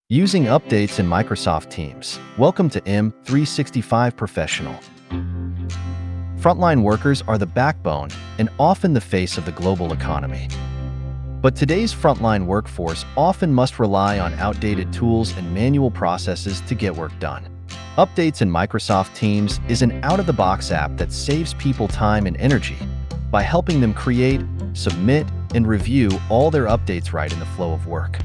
Using updates in Microsoft Teams. Welcome to M365 Professional. Frontline workers are the backbone and often the face of the global economy. But today's frontline workforce often must rely on outdated tools and manual processes to get work done. Updates in Microsoft Teams is an out-of-the-box app that saves people time and energy by helping them create, submit, and review all their updates right in the flow of work.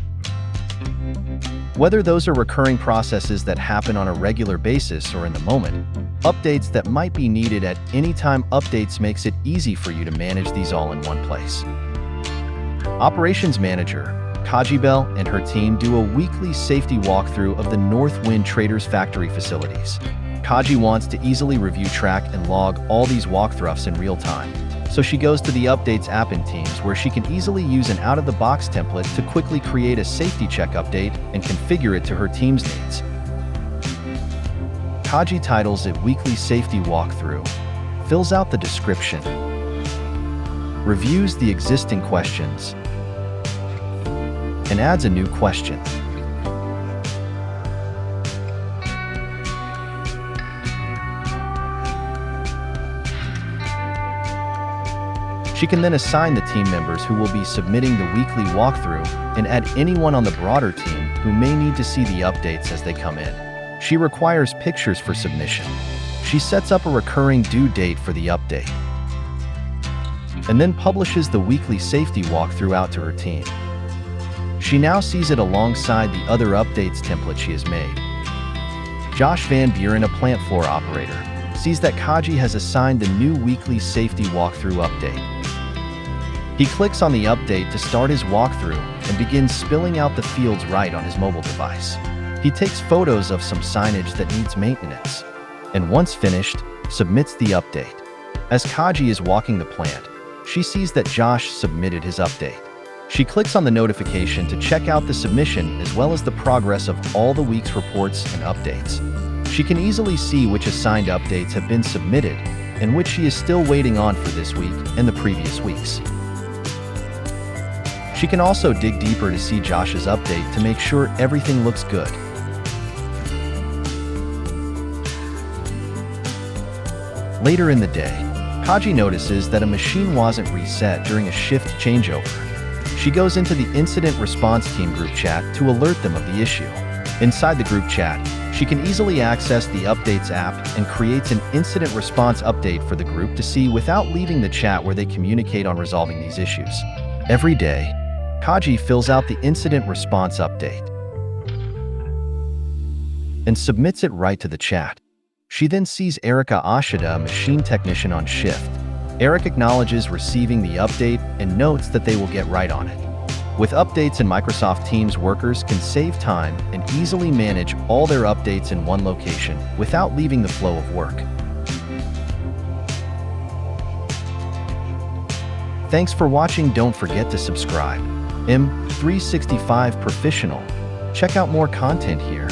Whether those are recurring processes that happen on a regular basis or in the moment, updates that might be needed at any time, Updates makes it easy for you to manage these all in one place. Operations Manager Kajibel and her team do a weekly safety walkthrough of the Northwind Traders factory facilities. Kaji wants to easily review, track, and log all these walkthroughs in real time. So she goes to the Updates app in Teams, where she can easily use an out-of-the-box template to quickly create a safety check update and configure it to her team's needs. Kaji titles it Weekly Safety Walkthrough, fills out the description, reviews the existing questions, and adds a new question. She can then assign the team members who will be submitting the weekly walkthrough and add anyone on the broader team who may need to see the updates as they come in. She requires pictures for submission. She sets up a recurring due date for the update, and then publishes the weekly safety walkthrough out to her team. She now sees it alongside the other updates template she has made. Josh Van Buren, a plant floor operator, sees that Kaji has assigned the new weekly safety walkthrough update. He clicks on the update to start his walkthrough and begins spilling out the fields right on his mobile device. He takes photos of some signage that needs maintenance, and once finished, submits the update. As Kaji is walking the plant, she sees that Josh submitted his update. She clicks on the notification to check out the submission as well as the progress of all the week's reports and updates. She can easily see which assigned updates have been submitted and which she is still waiting on for this week and the previous weeks. She can also dig deeper to see Josh's update to make sure everything looks good. Later in the day, Kaji notices that a machine wasn't reset during a shift changeover. She goes into the Incident Response Team group chat to alert them of the issue. Inside the group chat, she can easily access the Updates app and creates an incident response update for the group to see without leaving the chat, where they communicate on resolving these issues. Every day, Kaji fills out the incident response update and submits it right to the chat. She then sees Erica Ashida, a machine technician on shift. Eric acknowledges receiving the update and notes that they will get right on it. With updates in Microsoft Teams, workers can save time and easily manage all their updates in one location without leaving the flow of work. Thanks for watching. Don't forget to subscribe. M365 Professional. Check out more content here.